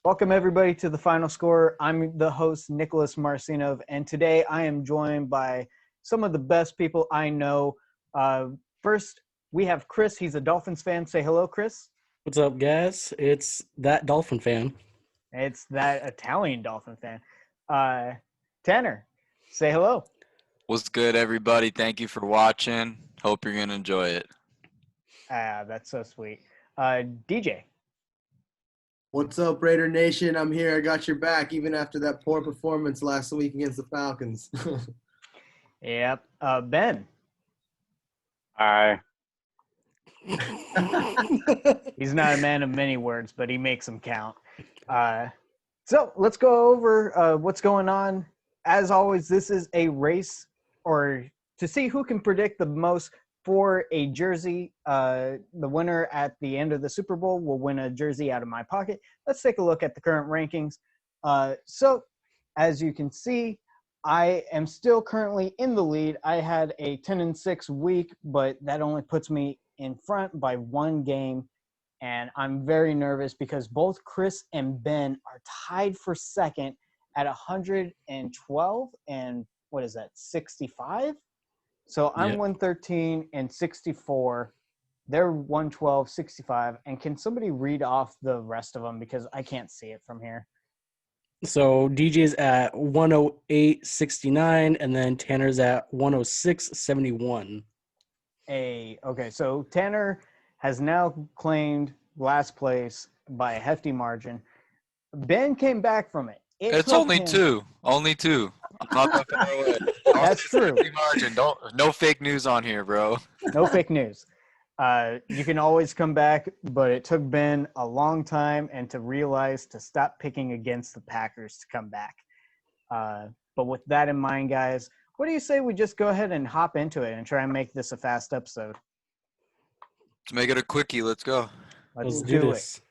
Welcome, everybody, to the Final Score. I'm the host, Nicholas Marcinov, and today I am joined by some of the best people I know. First, we have Chris. He's a Dolphins fan. Say hello, Chris. What's up, guys? It's that Dolphin fan. It's that Italian Dolphin fan. Tanner, say hello. What's good, everybody? Thank you for watching. Hope you're going to enjoy it. That's so sweet. DJ. What's up, Raider Nation? I'm here. I got your back, even after that poor performance last week against the Falcons. Yep. Ben. Hi. He's not a man of many words, but he makes them count. So let's go over what's going on. As always, this is a race or to see who can predict the most for a jersey. The winner at the end of the Super Bowl will win a jersey out of my pocket. Let's take a look at the current rankings. So as you can see, I am still currently in the lead. I had a 10-6 week, but that only puts me in front by one game. And I'm very nervous because both Chris and Ben are tied for second at 112 and what is that, 65? So I'm 113 and 64. They're 112, 65. And can somebody read off the rest of them because I can't see it from here? So DJ's at 108.69, and then Tanner's at 106.71. Okay, so Tanner has now claimed last place by a hefty margin. Ben came back from it. It's only two. Only two. I'm not that far away. That's true. Margin. No fake news on here, bro. No fake news. You can always come back, but it took Ben a long time and to realize to stop picking against the Packers to come back. But with that in mind, guys, what do you say we just go ahead and hop into it and try and make this a fast episode? Let's make it a quickie. Let's go. Let's do this. it.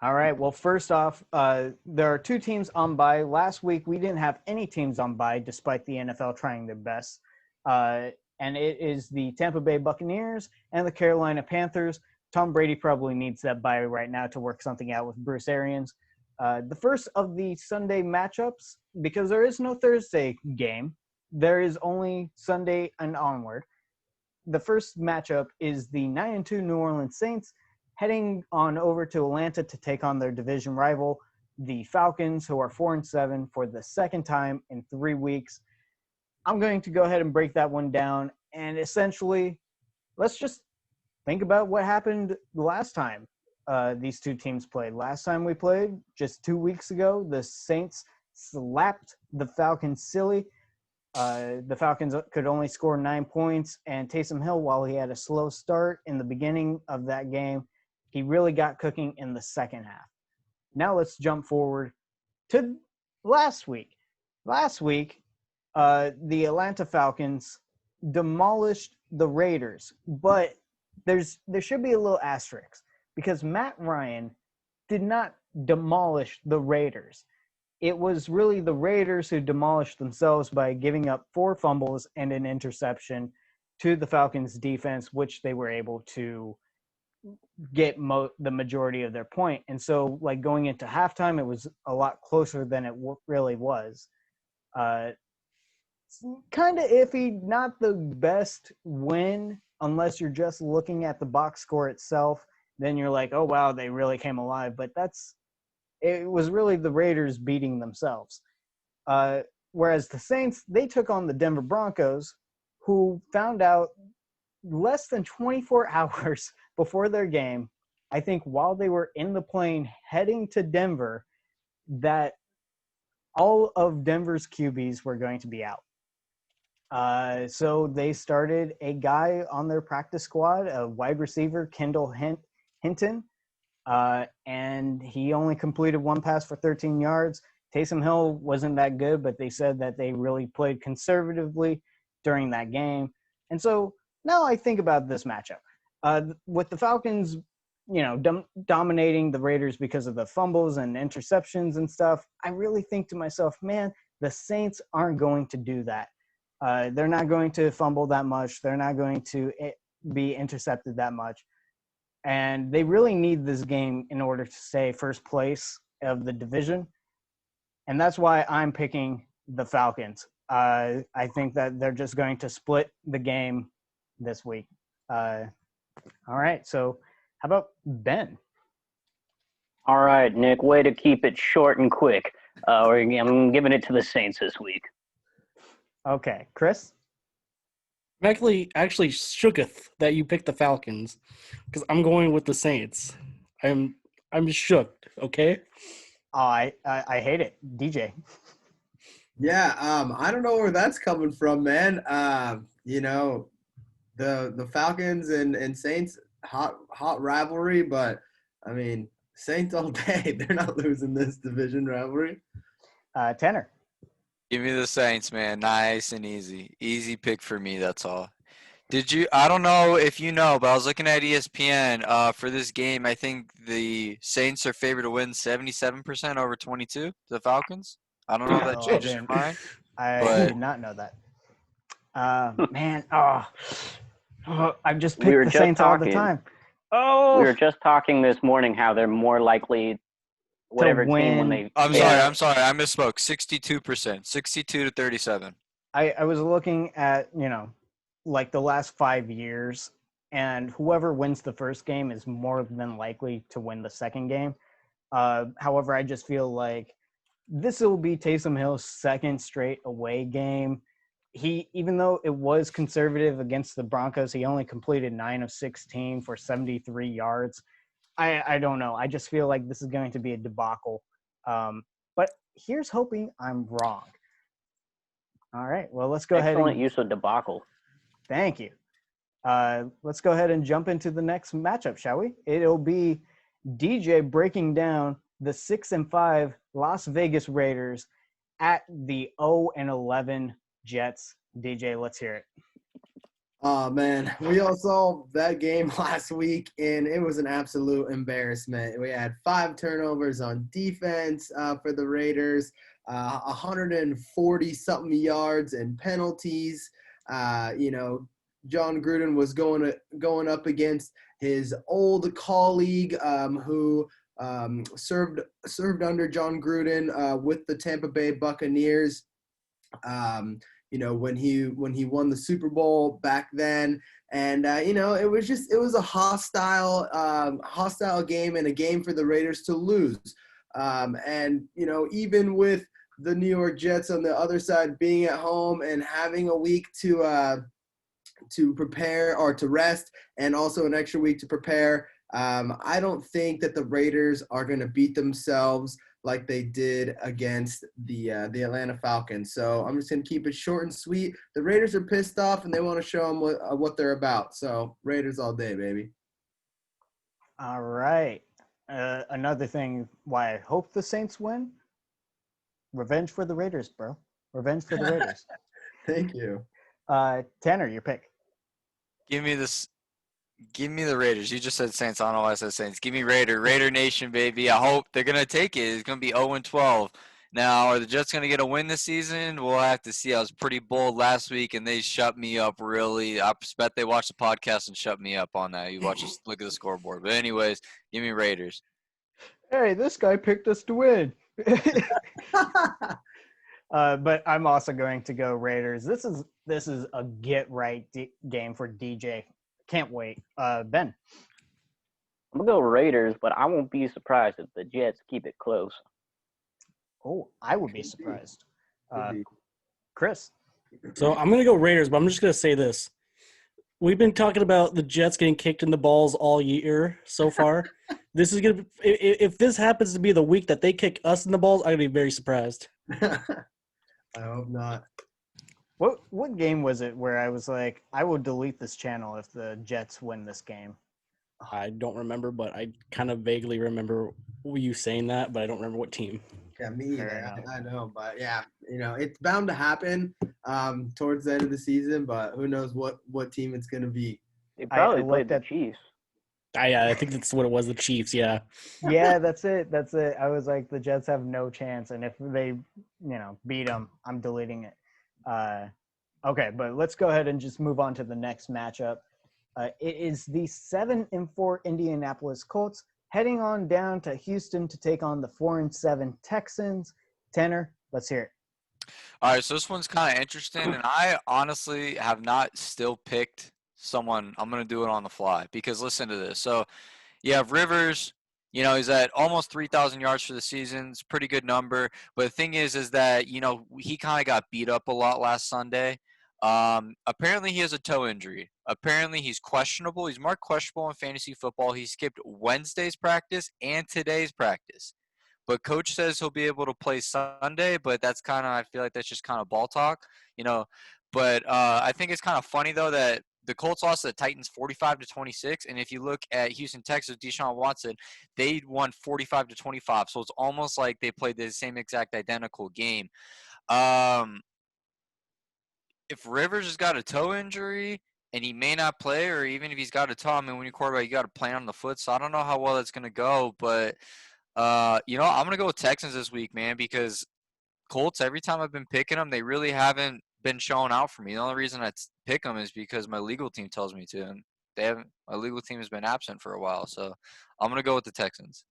All right. Well, first off, there are two teams on bye. Last week, we didn't have any teams on bye, despite the NFL trying their best. And it is the Tampa Bay Buccaneers and the Carolina Panthers. Tom Brady probably needs that bye right now to work something out with Bruce Arians. The first of the Sunday matchups, because there is no Thursday game, there is only Sunday and onward. The first matchup is the 9-2 New Orleans Saints heading on over to Atlanta to take on their division rival, the Falcons, who are 4-7 for the second time in 3 weeks. I'm going to go ahead and break that one down. And essentially, let's just think about what happened last time these two teams played. Last time we played, just 2 weeks ago, the Saints slapped the Falcons silly. The Falcons could only score 9 points, and Taysom Hill, while he had a slow start in the beginning of that game, he really got cooking in the second half. Now let's jump forward to last week. Last week, the Atlanta Falcons demolished the Raiders, but there should be a little asterisk because Matt Ryan did not demolish the Raiders. It was really the Raiders who demolished themselves by giving up 4 fumbles and an interception to the Falcons defense, which they were able to get the majority of their point. And so, like, going into halftime, it was a lot closer than it really was. Kind of iffy, not the best win unless you're just looking at the box score itself. Then you're like, oh, wow, they really came alive. But it was really the Raiders beating themselves. Whereas the Saints, they took on the Denver Broncos, who found out less than 24 hours before their game, I think while they were in the plane heading to Denver, that all of Denver's QBs were going to be out. So they started a guy on their practice squad, a wide receiver, Kendall Hinton, and he only completed 1 pass for 13 yards. Taysom Hill wasn't that good, but they said that they really played conservatively during that game. And so now I think about this matchup. With the Falcons, dominating the Raiders because of the fumbles and interceptions and stuff, I really think to myself, man, the Saints aren't going to do that. They're not going to fumble that much. They're not going to be intercepted that much. And they really need this game in order to stay first place of the division, and that's why I'm picking the Falcons. I think that they're just going to split the game this week. All right, so how about Ben? All right, Nick, way to keep it short and quick. I'm giving it to the Saints this week. Okay, Chris? I'm actually shooketh that you picked the Falcons because I'm going with the Saints. I'm shook, okay? Oh, I hate it. DJ. Yeah, I don't know where that's coming from, man. The Falcons and Saints, hot rivalry, but I mean, Saints all day. They're not losing this division rivalry. Tanner. Give me the Saints, man. Nice and easy. Easy pick for me, that's all. I don't know if you know, but I was looking at ESPN for this game. I think the Saints are favored to win 77% over 22 to the Falcons. I don't know if that Oh, changes your mind. I did not know that. Man, I've just picked the Saints all the time. Oh, we were just talking this morning how they're more likely whatever team when they. I'm sorry, I misspoke. 62%, 62 to 37. I was looking at like the last 5 years, and whoever wins the first game is more than likely to win the second game. However, I just feel like this will be Taysom Hill's second straight away game. Even though it was conservative against the Broncos, he only completed 9 of 16 for 73 yards. I don't know. I just feel like this is going to be a debacle. But here's hoping I'm wrong. All right. Well, let's go ahead. Excellent use of debacle. Thank you. Let's go ahead and jump into the next matchup, shall we? It'll be DJ breaking down the 6-5 Las Vegas Raiders at the 0-11 Jets. DJ, let's hear it. Oh, man. We all saw that game last week, and it was an absolute embarrassment. We had 5 turnovers on defense for the Raiders, 140-something yards and penalties. John Gruden was going up against his old colleague who served under John Gruden with the Tampa Bay Buccaneers. When he won the Super Bowl back then, and it was a hostile game and a game for the Raiders to lose. Even with the New York Jets on the other side being at home and having a week to prepare or to rest, and also an extra week to prepare, I don't think that the Raiders are going to beat themselves like they did against the Atlanta Falcons. So I'm just going to keep it short and sweet. The Raiders are pissed off, and they want to show them what they're about. So Raiders all day, baby. All right. Another thing why I hope the Saints win, revenge for the Raiders, bro. Revenge for the Raiders. Thank you. Tanner, your pick. Give me the Raiders. You just said Saints. I don't know why I said Saints. Give me Raider Nation, baby. I hope they're going to take it. It's going to be 0-12. Now, are the Jets going to get a win this season? We'll have to see. I was pretty bold last week, and they shut me up really. I bet they watched the podcast and shut me up on that. You look at the scoreboard. But anyways, give me Raiders. Hey, this guy picked us to win. But I'm also going to go Raiders. This is a get-right game for DJ. Can't wait. Ben. I'm going to go Raiders, but I won't be surprised if the Jets keep it close. Oh, I would be surprised. Chris. So I'm going to go Raiders, but I'm just going to say this. We've been talking about the Jets getting kicked in the balls all year so far. This is going to – if this happens to be the week that they kick us in the balls, I'm going to be very surprised. I hope not. What game was it where I was like, I will delete this channel if the Jets win this game? I don't remember, but I kind of vaguely remember you saying that, but I don't remember what team. Yeah, me either. I know, but yeah, it's bound to happen towards the end of the season, but who knows what team it's going to be. They probably played the Chiefs. I think that's what it was, the Chiefs, yeah. Yeah, that's it. I was like, the Jets have no chance, and if they, beat them, I'm deleting it. Okay, but let's go ahead and just move on to the next matchup. It is the 7-4 Indianapolis Colts heading on down to Houston to take on the 4-7 Texans. Tanner, let's hear it. All right, so this one's kind of interesting, and I honestly have not still picked someone. I'm going to do it on the fly because listen to this. So you have Rivers. You know, he's at almost 3,000 yards for the season. It's a pretty good number. But the thing is that, you know, he kind of got beat up a lot last Sunday. Apparently he has a toe injury. Apparently he's questionable. He's marked questionable in fantasy football. He skipped Wednesday's practice and today's practice. But coach says he'll be able to play Sunday, but that's kind of, I feel like that's just kind of ball talk, you know. But I think it's kind of funny, though, that the Colts lost to the Titans 45-26. And if you look at Houston, Texas, Deshaun Watson, they won 45-25. So it's almost like they played the same exact identical game. If Rivers has got a toe injury and he may not play, or even if he's got a toe, I mean, when you're quarterback, you got to plan on the foot. So I don't know how well that's going to go, but you know, I'm going to go with Texans this week, man, because Colts, every time I've been picking them, they really haven't been showing out for me. The only reason I pick them is because my legal team tells me to, and my legal team has been absent for a while. So I'm going to go with the Texans.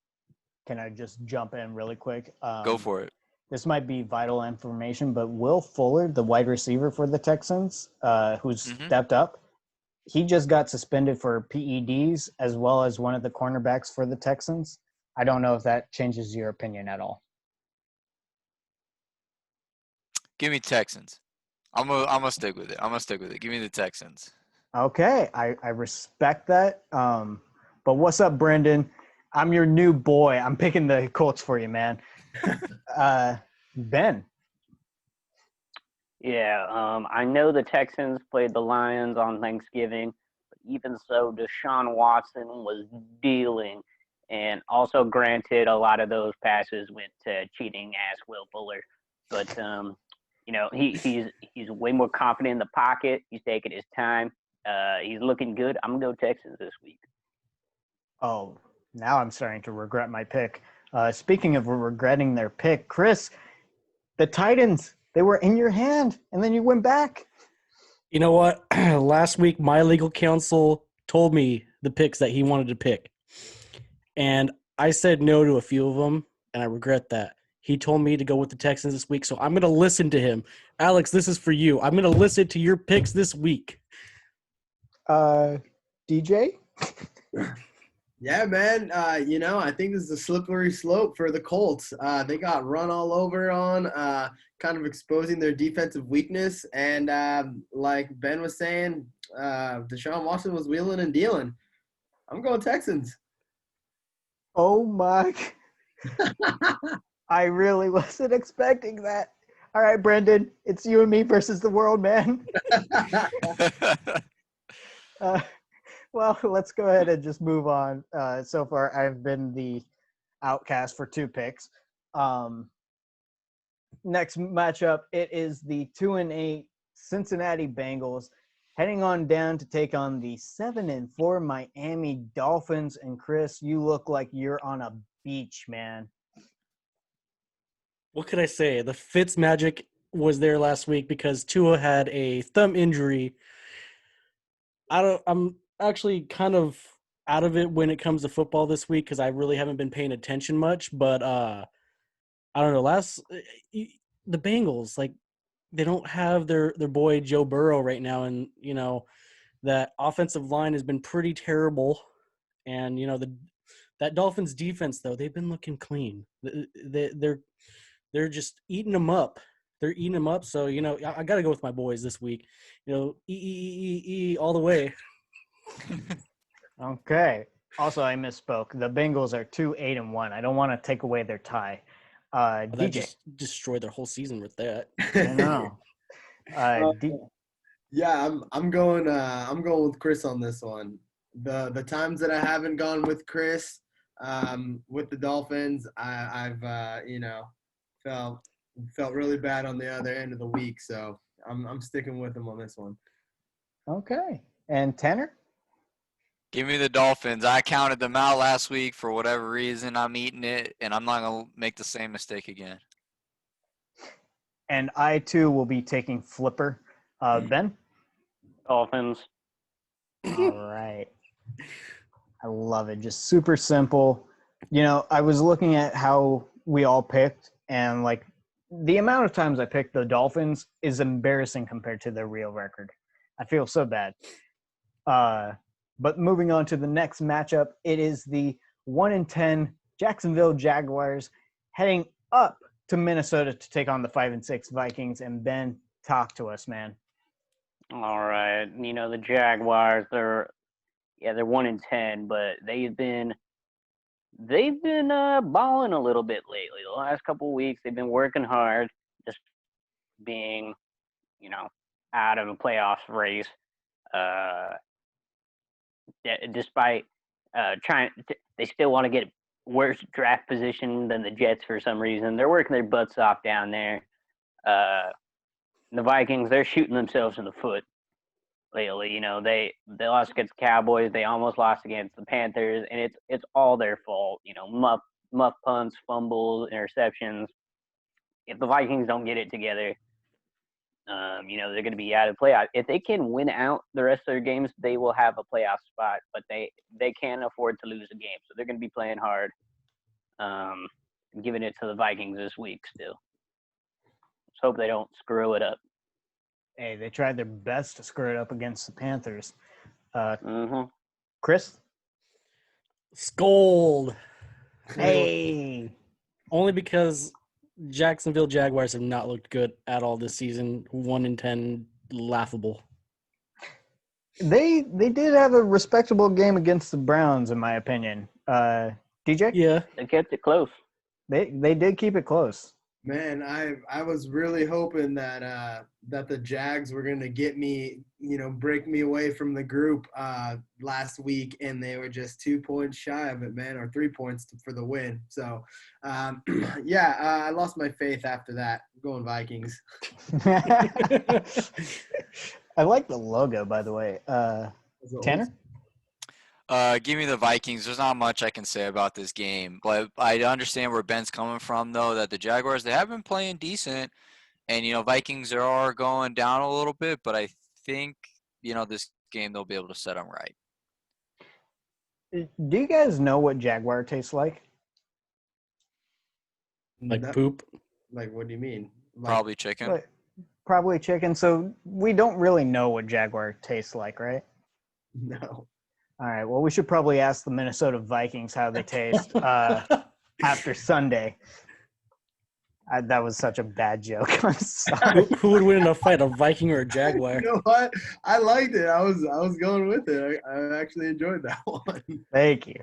Can I just jump in really quick? Go for it. This might be vital information, but Will Fuller, the wide receiver for the Texans, who's stepped up, he just got suspended for PEDs as well as one of the cornerbacks for the Texans. I don't know if that changes your opinion at all. Give me Texans. I'm gonna stick with it. Give me the Texans. Okay, I respect that. But what's up, Brendan? I'm your new boy. I'm picking the Colts for you, man. Ben. Yeah, I know the Texans played the Lions on Thanksgiving, but even so, Deshaun Watson was dealing. And also, granted, a lot of those passes went to cheating ass Will Fuller. But, you know, he's way more confident in the pocket. He's taking his time. He's looking good. I'm going to go Texans this week. Oh, now I'm starting to regret my pick. Speaking of regretting their pick, Chris, the Titans, they were in your hand, and then you went back. You know what? Last week, my legal counsel told me the picks that he wanted to pick. And I said no to a few of them, and I regret that. He told me to go with the Texans this week, so I'm going to listen to him. Alex, this is for you. I'm going to listen to your picks this week. DJ? Yeah, man. You know, I think this is a slippery slope for the Colts. They got run all over on, kind of exposing their defensive weakness. And like Ben was saying, Deshaun Watson was wheeling and dealing. I'm going Texans. Oh, my. I really wasn't expecting that. All right, Brendan, it's you and me versus the world, man. Well, let's go ahead and just move on. So far, I've been the outcast for 2 picks. Next matchup, it is the 2-8 Cincinnati Bengals heading on down to take on the 7-4 Miami Dolphins. And Chris, you look like you're on a beach, man. What could I say? The Fitz magic was there last week because Tua had a thumb injury. I'm actually kind of out of it when it comes to football this week because I really haven't been paying attention much. But I don't know. The Bengals, like, they don't have their boy Joe Burrow right now, and you know that offensive line has been pretty terrible. And you know that Dolphins defense, though, they've been looking clean. They're just eating them up. They're eating them up. So you know I got to go with my boys this week. You know, all the way. Okay. Also, I misspoke. The Bengals are 2-8-1. I don't want to take away their tie. That DJ. just destroyed their whole season with that. I know. Yeah, I'm going with Chris on this one. The times that I haven't gone with Chris, with the Dolphins, I've you know, felt really bad on the other end of the week. So I'm sticking with him on this one. Okay. And Tanner? Give me the Dolphins. I counted them out last week for whatever reason. I'm eating it, and I'm not going to make the same mistake again. And I, too, will be taking Flipper. Ben? Dolphins. All right. I love it. Just super simple. You know, I was looking at how we all picked, and like the amount of times I picked the Dolphins is embarrassing compared to their real record. I feel so bad. But moving on to the next matchup, it is the 1-10 Jacksonville Jaguars heading up to Minnesota to take on the 5-6 Vikings. And Ben, talk to us, man. All right. You know, the Jaguars, they're 1-10, but they've been balling a little bit lately. The last couple of weeks, they've been working hard, just being, out of a playoffs race. Despite they still want to get worse draft position than the Jets for some reason. They're working their butts off down there. The Vikings, they're shooting themselves in the foot lately. You know, they lost against the Cowboys. They almost lost against the Panthers, and it's all their fault. You know, muff punts, fumbles, interceptions. If the Vikings don't get it together, they're going to be out of playoff. If they can win out the rest of their games, they will have a playoff spot. But they can't afford to lose a game, so they're going to be playing hard. Giving it to the Vikings this week still. Let's hope they don't screw it up. Hey, they tried their best to screw it up against the Panthers. Chris? Scold. Hey. Only because Jacksonville Jaguars have not looked good at all this season. 1-10, laughable. They did have a respectable game against the Browns, in my opinion. DJ? Yeah. They kept it close. They did keep it close. Man, I was really hoping that the Jags were going to get me, break me away from the group last week, and they were just 2 points shy of it, man, or 3 points for the win. So, I lost my faith after that. Going Vikings. I like the logo, by the way. Tanner? Give me the Vikings. There's not much I can say about this game, but I understand where Ben's coming from, though, that the Jaguars, they have been playing decent, and, Vikings are going down a little bit, but I think, this game they'll be able to set them right. Do you guys know what Jaguar tastes like? Like poop? Like, what do you mean? Probably chicken. Probably chicken. So we don't really know what Jaguar tastes like, right? No. All right. Well, we should probably ask the Minnesota Vikings how they taste after Sunday. That was such a bad joke. I'm sorry. Who would win in a fight, a Viking or a Jaguar? You know what? I liked it. I was going with it. I actually enjoyed that one. Thank you.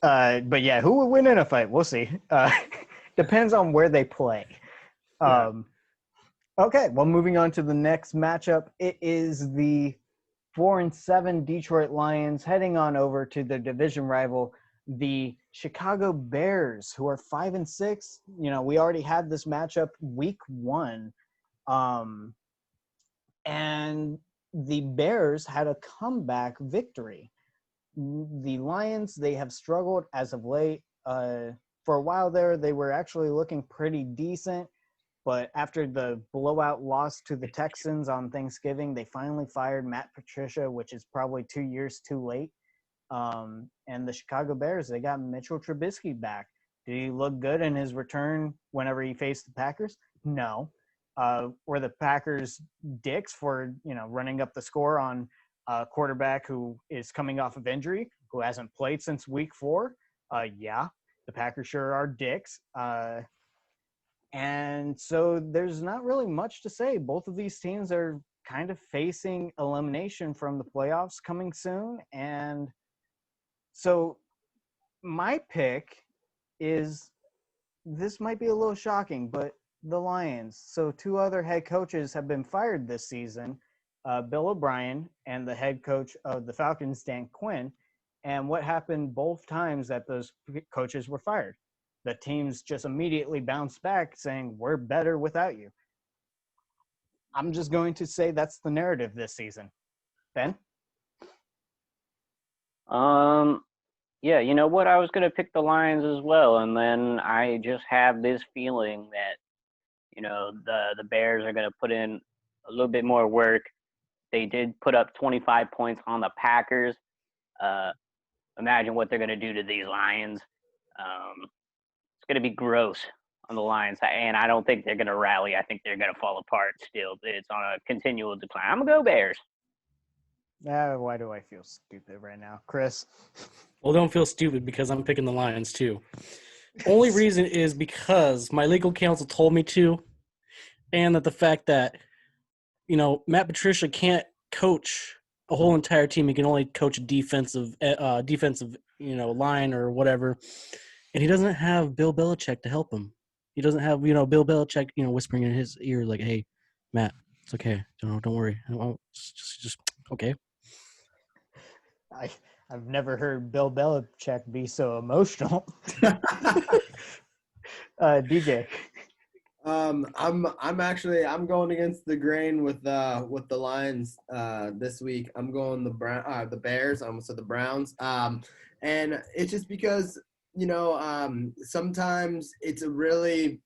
But yeah, who would win in a fight? We'll see. Depends on where they play. Okay. Well, moving on to the next matchup, it is the 4-7 Detroit Lions heading on over to their division rival, the Chicago Bears, who are 5-6. We already had this matchup week 1. And the Bears had a comeback victory. The Lions, they have struggled as of late. For a while there, they were actually looking pretty decent. But after the blowout loss to the Texans on Thanksgiving, they finally fired Matt Patricia, which is probably 2 years too late. And the Chicago Bears, they got Mitchell Trubisky back. Did he look good in his return whenever he faced the Packers? No. Were the Packers dicks for, running up the score on a quarterback who is coming off of injury, who hasn't played since week 4? Yeah, the Packers sure are dicks. And so there's not really much to say. Both of these teams are kind of facing elimination from the playoffs coming soon. And so my pick is, this might be a little shocking, but the Lions. So 2 other head coaches have been fired this season, Bill O'Brien and the head coach of the Falcons, Dan Quinn. And what happened both times that those coaches were fired? The teams just immediately bounced back saying, we're better without you. I'm just going to say that's the narrative this season. Ben? Yeah, you know what? I was going to pick the Lions as well, and then I just have this feeling that, the Bears are going to put in a little bit more work. They did put up 25 points on the Packers. Imagine what they're going to do to these Lions. It's going to be gross on the Lions, and I don't think they're going to rally. I think they're going to fall apart still. It's on a continual decline. I'm going to go Bears. Why do I feel stupid right now, Chris? Well, don't feel stupid because I'm picking the Lions too. Only reason is because my legal counsel told me to, and that the fact that, Matt Patricia can't coach a whole entire team. He can only coach a defensive line or whatever. And he doesn't have Bill Belichick to help him. He doesn't have, Bill Belichick, whispering in his ear like, "Hey, Matt, it's okay. Don't worry. Just okay." I've never heard Bill Belichick be so emotional. DJ. I'm going against the grain with the Lions this week. I'm going the Bears. I almost said the Browns. And it's just because sometimes it's a really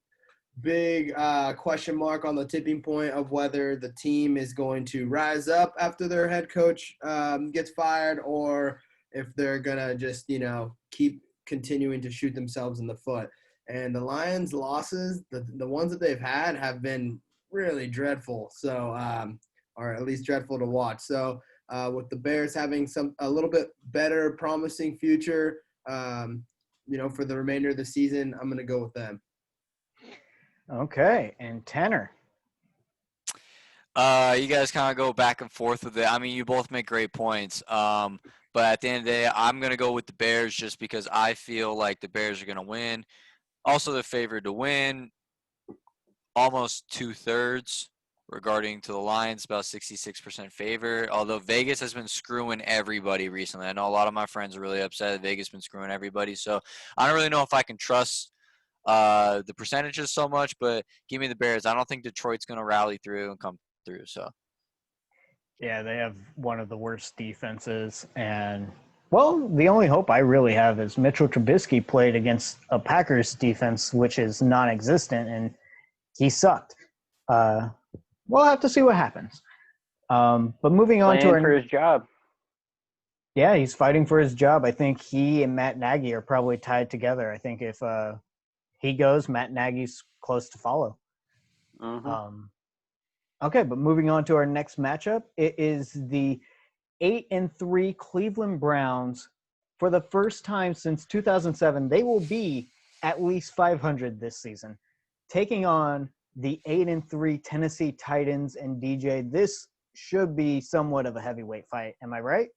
big question mark on the tipping point of whether the team is going to rise up after their head coach gets fired, or if they're gonna just keep continuing to shoot themselves in the foot. And the Lions' losses, the ones that they've had, have been really dreadful. So, or at least dreadful to watch. So, with the Bears having a little bit better, promising future, for the remainder of the season, I'm going to go with them. Okay, and Tanner. You guys kind of go back and forth with it. I mean, you both make great points. But at the end of the day, I'm going to go with the Bears just because I feel like the Bears are going to win. Also, they're favored to win almost 2/3 regarding to the Lions, about 66% favor. Although Vegas has been screwing everybody recently. I know a lot of my friends are really upset that Vegas has been screwing everybody. So I don't really know if I can trust the percentages so much, but give me the Bears. I don't think Detroit's going to rally through and come through. So. Yeah, they have one of the worst defenses, and the only hope I really have is Mitchell Trubisky played against a Packers defense, which is non-existent, and he sucked. We'll have to see what happens. But moving on to for his job. Yeah, he's fighting for his job. I think he and Matt Nagy are probably tied together. I think if he goes, Matt Nagy's close to follow. Mm-hmm. Okay, but moving on to our next matchup, it is the 8-3 Cleveland Browns. For the first time since 2007, they will be at least 500 this season, taking on the 8-3 Tennessee Titans. And DJ, this should be somewhat of a heavyweight fight. Am I right?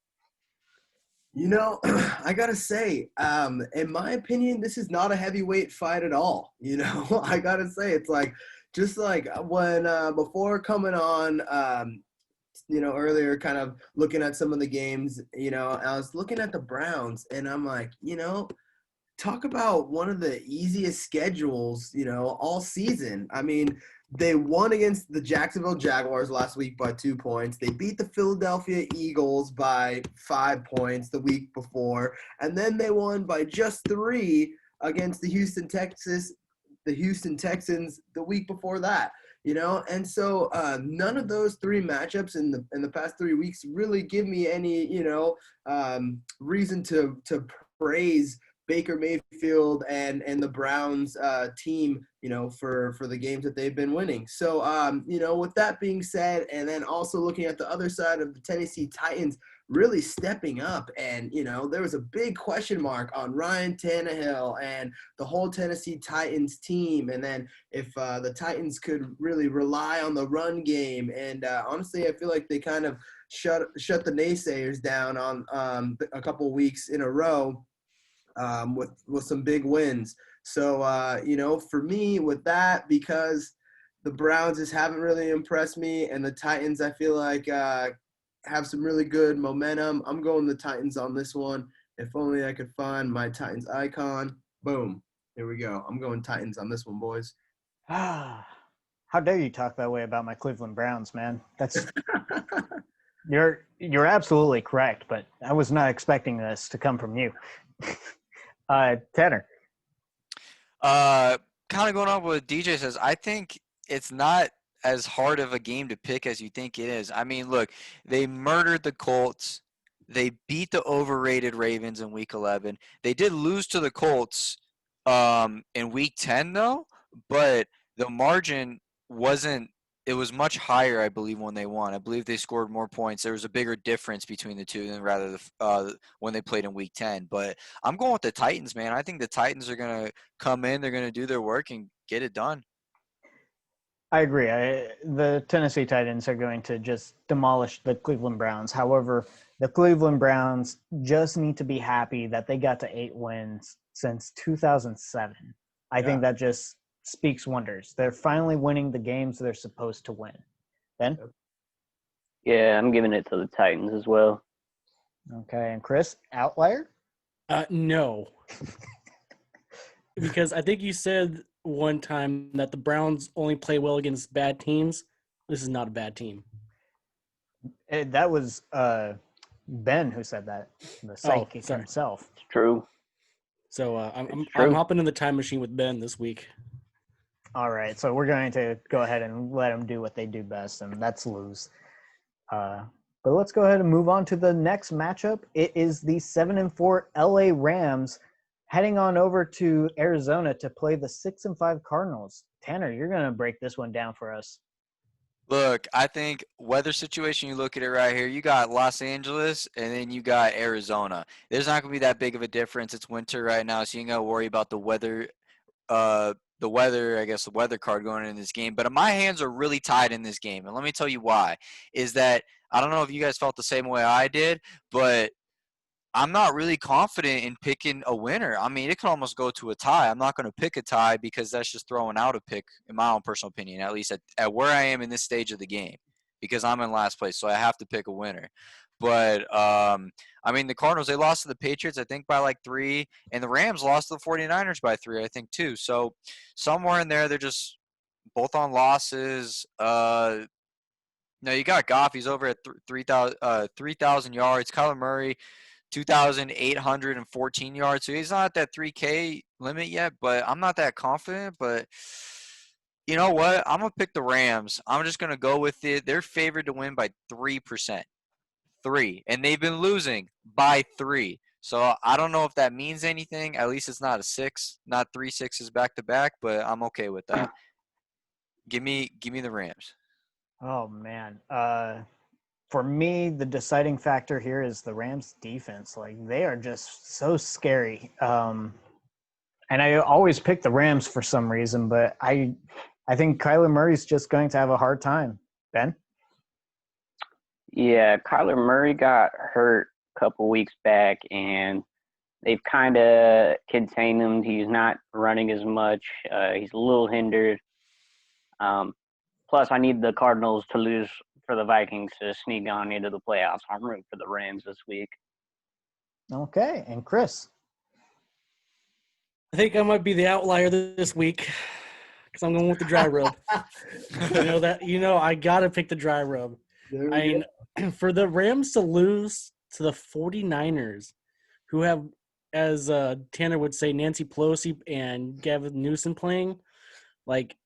I gotta say, in my opinion, this is not a heavyweight fight at all. I gotta say, it's like, just like when before coming on, earlier, kind of looking at some of the games, I was looking at the Browns, and I'm like, talk about one of the easiest schedules, all season. I mean, they won against the Jacksonville Jaguars last week by 2 points. They beat the Philadelphia Eagles by 5 points the week before, and then they won by just 3 against the Houston Texans the week before that. And so none of those 3 matchups in the past 3 weeks really give me any reason to praise Baker Mayfield and the Browns team for the games that they've been winning. So with that being said, and then also looking at the other side of the Tennessee Titans really stepping up, and there was a big question mark on Ryan Tannehill and the whole Tennessee Titans team, and then if the Titans could really rely on the run game. And honestly, I feel like they kind of shut the naysayers down on a couple weeks in a row with some big wins. So for me with that, because the Browns just haven't really impressed me, and the Titans I feel like have some really good momentum, I'm going the Titans on this one. If only I could find my Titans icon. Boom. Here we go. I'm going Titans on this one, boys. How dare you talk that way about my Cleveland Browns, man? That's you're absolutely correct, but I was not expecting this to come from you. Tanner. Kind of going on with what DJ says, I think it's not as hard of a game to pick as you think it is. I mean, look, they murdered the Colts. They beat the overrated Ravens in Week 11. They did lose to the Colts in week 10 though, but the margin wasn't. It was much higher, I believe, when they won. I believe they scored more points. There was a bigger difference between the two than rather when they played in week 10. But I'm going with the Titans, man. I think the Titans are going to come in. They're going to do their work and get it done. I agree. The Tennessee Titans are going to just demolish the Cleveland Browns. However, the Cleveland Browns just need to be happy that they got to 8 wins since 2007. I think that just speaks wonders. They're finally winning the games they're supposed to win. Ben? Yeah, I'm giving it to the Titans as well. Okay, and Chris, outlier? No. Because I think you said one time that the Browns only play well against bad teams. This is not a bad team. That was Ben who said that, the psychic himself. It's true. So I'm hopping in the time machine with Ben this week. All right, so we're going to go ahead and let them do what they do best, and that's lose. But let's go ahead and move on to the next matchup. It is the 7-4 LA Rams heading on over to Arizona to play the 6-5 Cardinals. Tanner, you're going to break this one down for us. Look, I think weather situation, you look at it right here, you got Los Angeles and then you got Arizona. There's not going to be that big of a difference. It's winter right now, so you ain't got to worry about the weather, the weather card going in this game. But my hands are really tied in this game. And let me tell you why. Is that I don't know if you guys felt the same way I did, but I'm not really confident in picking a winner. I mean, it can almost go to a tie. I'm not going to pick a tie because that's just throwing out a pick, in my own personal opinion, at least at where I am in this stage of the game, because I'm in last place, so I have to pick a winner. But, I mean, the Cardinals, they lost to the Patriots, I think, by like 3, and the Rams lost to the 49ers by 3, I think, too. So somewhere in there, they're just both on losses. No, you got Goff. He's over at 3,000 yards. Kyler Murray, 2,814 yards. So he's not at that 3K limit yet, but I'm not that confident. But you know what? I'm going to pick the Rams. I'm just going to go with it. They're favored to win by 3%. 3. And they've been losing by 3. So I don't know if that means anything. At least it's not a 6, not 3 6s back to back, but I'm okay with that. Give me the Rams. Oh, man. For me, the deciding factor here is the Rams' defense. Like, they are just so scary. And I always pick the Rams for some reason, but I think Kyler Murray's just going to have a hard time. Ben? Yeah, Kyler Murray got hurt a couple weeks back, and they've kind of contained him. He's not running as much. He's a little hindered. Plus, I need the Cardinals to lose for the Vikings to sneak on into the playoffs. I'm rooting for the Rams this week. Okay, and Chris? I think I might be the outlier this week because I'm going with the dry rub. I got to pick the dry rub. I mean, for the Rams to lose to the 49ers, who have, as Tanner would say, Nancy Pelosi and Gavin Newsom playing, like,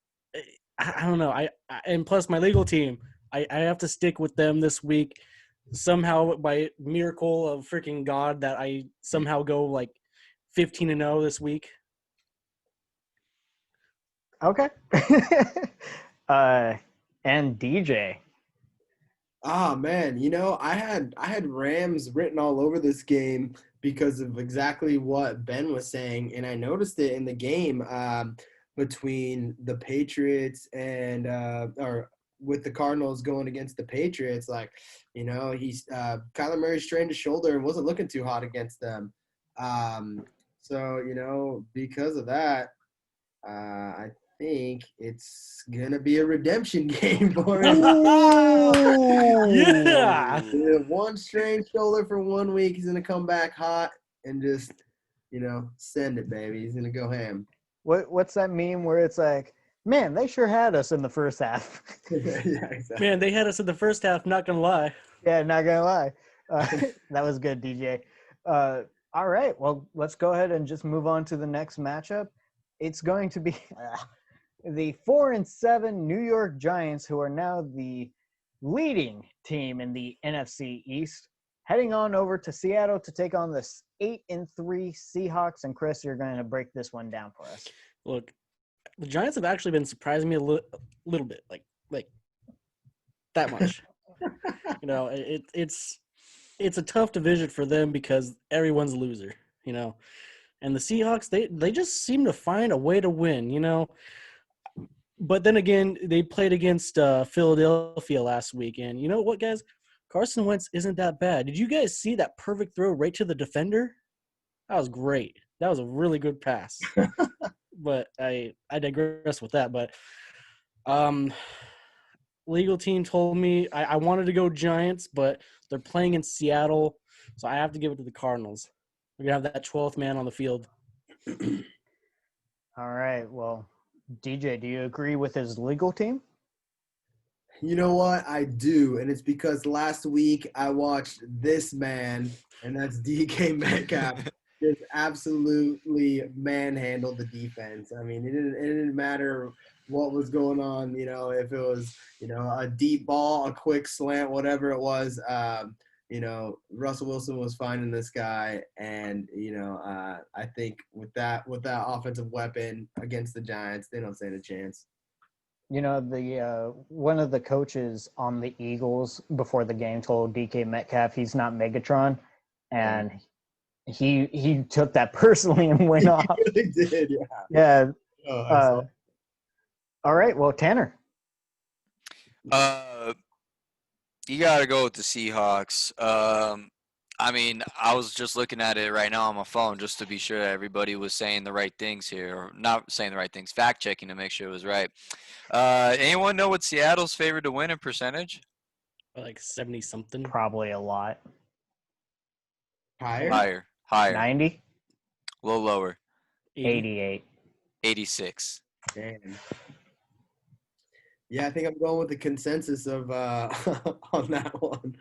I don't know. And plus my legal team, I have to stick with them this week. Somehow, by miracle of freaking God, that I somehow go like 15-0 this week. Okay. And DJ. Ah, man, I had Rams written all over this game because of exactly what Ben was saying, and I noticed it in the game between the Patriots and or with the Cardinals going against the Patriots. Like, he's Kyler Murray strained his shoulder and wasn't looking too hot against them. So because of that, I think it's gonna be a redemption game for him. Yeah. One strained shoulder for 1 week. He's gonna come back hot and just, send it, baby. He's gonna go ham. What's that meme where it's like, man, they sure had us in the first half. Yeah, exactly. Man, they had us in the first half, not going to lie. Yeah, not going to lie. That was good, DJ. All right, well, let's go ahead and just move on to the next matchup. It's going to be the 4-7 New York Giants, who are now the leading team in the NFC East, heading on over to Seattle to take on the 8-3 Seahawks. And Chris, you're going to break this one down for us. Look, the Giants have actually been surprising me a little bit, like that much. It's a tough division for them because everyone's a loser, And the Seahawks, they just seem to find a way to win, But then again, they played against Philadelphia last week, and you know what, guys? Carson Wentz isn't that bad. Did you guys see that perfect throw right to the defender? That was great. That was a really good pass. But I digress with that. But legal team told me I wanted to go Giants, but they're playing in Seattle, so I have to give it to the Cardinals. We're going to have that 12th man on the field. All right. Well, DJ, do you agree with his legal team? You know what? I do, and it's because last week I watched this man, and that's DK Metcalf, just absolutely manhandled the defense. I mean, it didn't matter what was going on, if it was, a deep ball, a quick slant, whatever it was. Russell Wilson was finding this guy, and I think with that offensive weapon against the Giants, they don't stand a chance. The one of the coaches on the Eagles before the game told DK Metcalf he's not Megatron, and he took that personally and went off. He really did, yeah. Yeah. All right. Well, Tanner. You got to go with the Seahawks. I was just looking at it right now on my phone just to be sure that everybody was saying the right things here, or not saying the right things, fact-checking to make sure it was right. Anyone know what Seattle's favored to win in percentage? Like 70-something. Probably a lot. Higher. 90? A little lower. 88. 86. Damn. Yeah, I think I'm going with the consensus of on that one.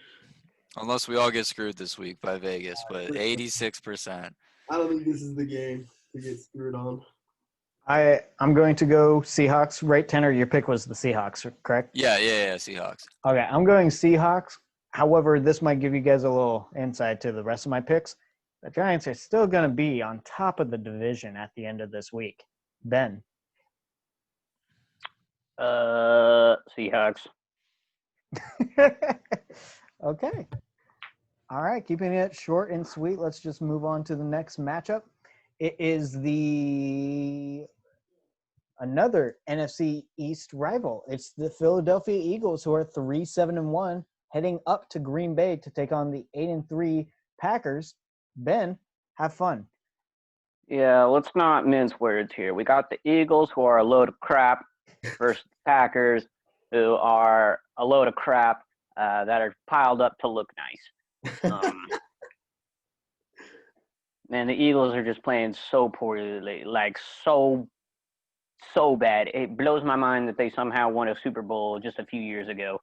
Unless we all get screwed this week by Vegas, but 86%. I don't think this is the game to get screwed on. I'm going to go Seahawks. Right, Tanner? Your pick was the Seahawks, correct? Yeah, Seahawks. Okay, I'm going Seahawks. However, this might give you guys a little insight to the rest of my picks. The Giants are still going to be on top of the division at the end of this week. Ben? Seahawks. Okay. All right, keeping it short and sweet, let's just move on to the next matchup. It is another NFC East rival. It's the Philadelphia Eagles, who are 3-7-1, heading up to Green Bay to take on the 8-3 Packers. Ben, have fun. Yeah, let's not mince words here. We got the Eagles, who are a load of crap, versus the Packers, who are a load of crap that are piled up to look nice. Man, the Eagles are just playing so poorly, like so bad. It blows my mind that they somehow won a Super Bowl just a few years ago.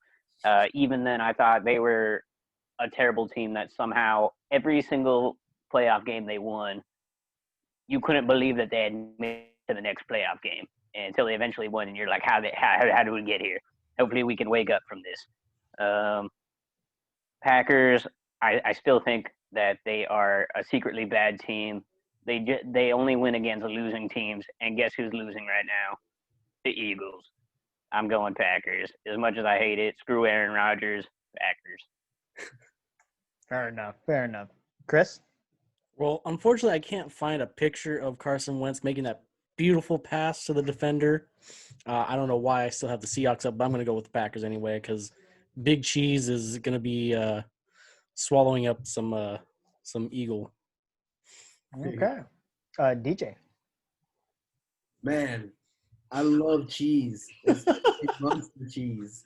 Even then, I thought they were a terrible team that somehow every single playoff game they won, you couldn't believe that they had made it to the next playoff game until they eventually won, and you're like, how did we get here? Hopefully we can wake up from this. Packers, I still think that they are a secretly bad team. They only win against losing teams, and guess who's losing right now? The Eagles. I'm going Packers. As much as I hate it, screw Aaron Rodgers, Packers. Fair enough. Chris? Well, unfortunately, I can't find a picture of Carson Wentz making that beautiful pass to the defender. I don't know why I still have the Seahawks up, but I'm going to go with the Packers anyway because Big Cheese is going to be swallowing up some Eagle. Okay. DJ? Man, I love cheese. It's Munster cheese.